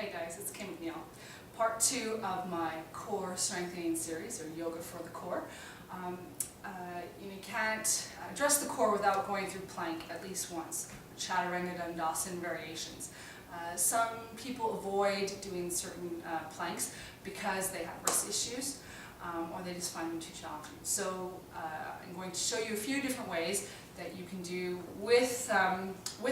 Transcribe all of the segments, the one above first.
Hey guys, it's Kim McNeil. Part 2 of my core strengthening series, or yoga for the core. You can't address the core without going through plank at least once, Chaturanga Dandasana variations. Some people avoid doing certain planks because they have wrist issues or they just find them too challenging. So I'm going to show you a few different ways that you can do with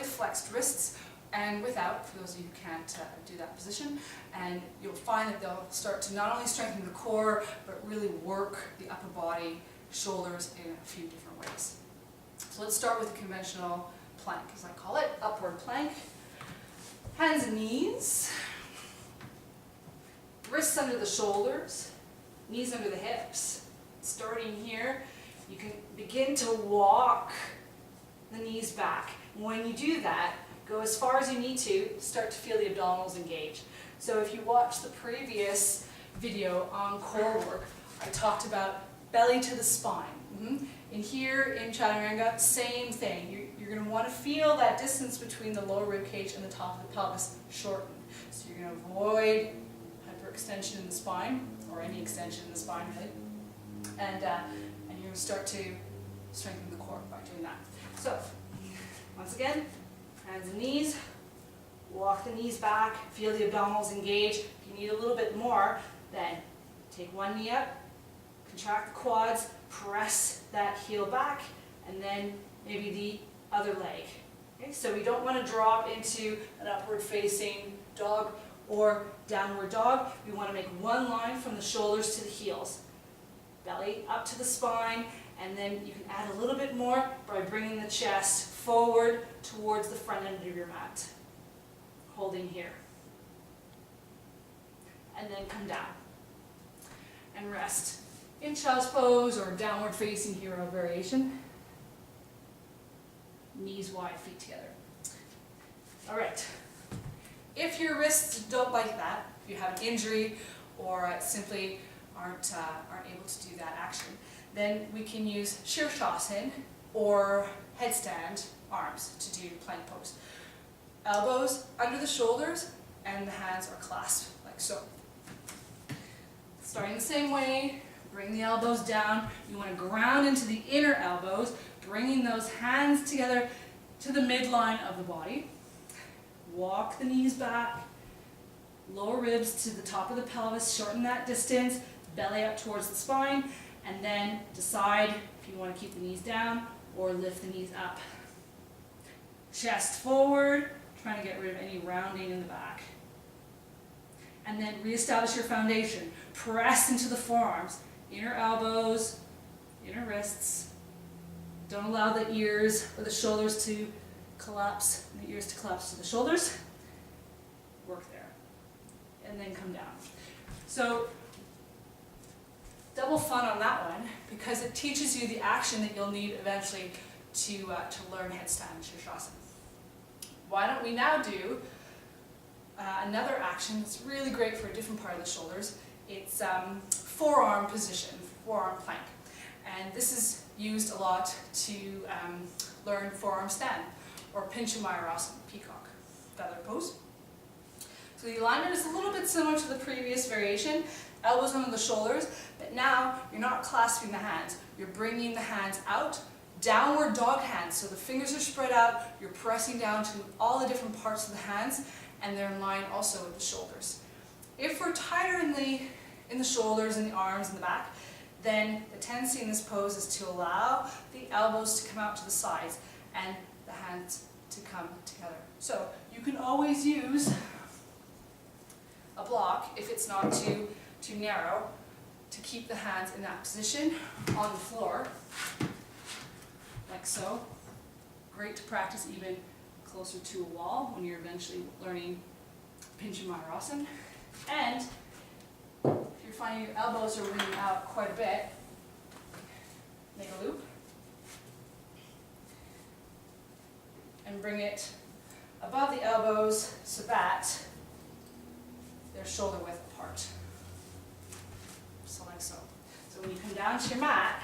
flexed wrists and without, for those of you who can't do that position, and you'll find that they'll start to not only strengthen the core, but really work the upper body, shoulders in a few different ways. So let's start with a conventional plank, as I call it, upward plank. Hands and knees, wrists under the shoulders, knees under the hips. Starting here, you can begin to walk the knees back. When you do that, go as far as you need to, start to feel the abdominals engage. So if you watch the previous video on core work, I talked about belly to the spine. And here in Chaturanga, same thing. You're going to want to feel that distance between the lower rib cage and the top of the pelvis shorten. So you're going to avoid hyperextension in the spine, or any extension in the spine really. And you're going to start to strengthen the core by doing that. So, once again, hands and knees, walk the knees back, feel the abdominals engage. If you need a little bit more, then take one knee up, contract the quads, press that heel back, and then maybe the other leg. Okay? So we don't want to drop into an upward facing dog or downward dog. We want to make one line from the shoulders to the heels. Belly up to the spine, and then you can add a little bit more by bringing the chest forward towards the front end of your mat. Holding here. And then come down. And rest in child's pose or downward facing hero variation. Knees wide, feet together. Alright. If your wrists don't like that, if you have an injury or simply aren't able to do that action, then we can use Shirshasana or headstand arms to do plank pose. Elbows under the shoulders and the hands are clasped like so. Starting the same way, bring the elbows down. You want to ground into the inner elbows, bringing those hands together to the midline of the body. Walk the knees back, lower ribs to the top of the pelvis, shorten that distance, belly up towards the spine, and then decide if you want to keep the knees down or lift the knees up. Chest forward, trying to get rid of any rounding in the back. And then reestablish your foundation. Press into the forearms, inner elbows, inner wrists. Don't allow the ears or the shoulders to collapse, the ears to collapse to the shoulders. Work there. And then come down. So, double fun on that one, because it teaches you the action that you'll need eventually to learn headstand and Shirshasana. Why don't we now do another action that's really great for a different part of the shoulders. It's forearm position, forearm plank. And this is used a lot to learn forearm stand, or Pinchamayurasana, peacock feather pose. So the alignment is a little bit similar to the previous variation, elbows under the shoulders, but now you're not clasping the hands, you're bringing the hands out, downward dog hands, so the fingers are spread out, you're pressing down to all the different parts of the hands, and they're in line also with the shoulders. If we're tighter in the shoulders and the arms and the back, then the tendency in this pose is to allow the elbows to come out to the sides and the hands to come together. So you can always use a block, if it's not too narrow, to keep the hands in that position on the floor, like so. Great to practice even closer to a wall when you're eventually learning Pinchamayurasana. And if you're finding your elbows are winging out quite a bit, make a loop and bring it above the elbows so that they're shoulder width apart. So like so. So when you come down to your mat,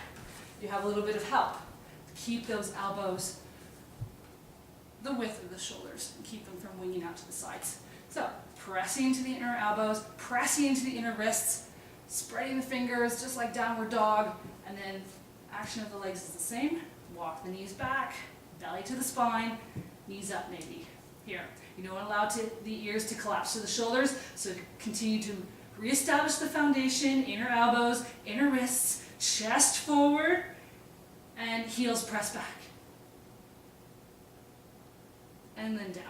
you have a little bit of help to keep those elbows the width of the shoulders and keep them from winging out to the sides. So, pressing into the inner elbows, pressing into the inner wrists, spreading the fingers just like downward dog, and then action of the legs is the same. Walk the knees back, belly to the spine, knees up maybe. Here, you don't allow the ears to collapse to the shoulders, so continue to reestablish the foundation, inner elbows, inner wrists, chest forward, and heels press back. And then down.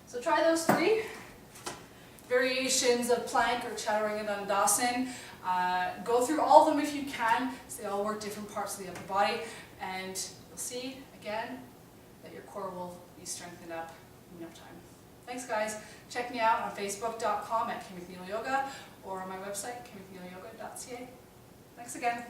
So try those 3 variations of plank or Chaturanga Dandasana. Go through all of them if you can, so they all work different parts of the upper body, and you'll see, again, that your core will be strengthened up in no time. Thanks guys. Check me out on facebook.com at Kim McNeil Yoga or on my website, kimmcneilyoga.ca. Thanks again.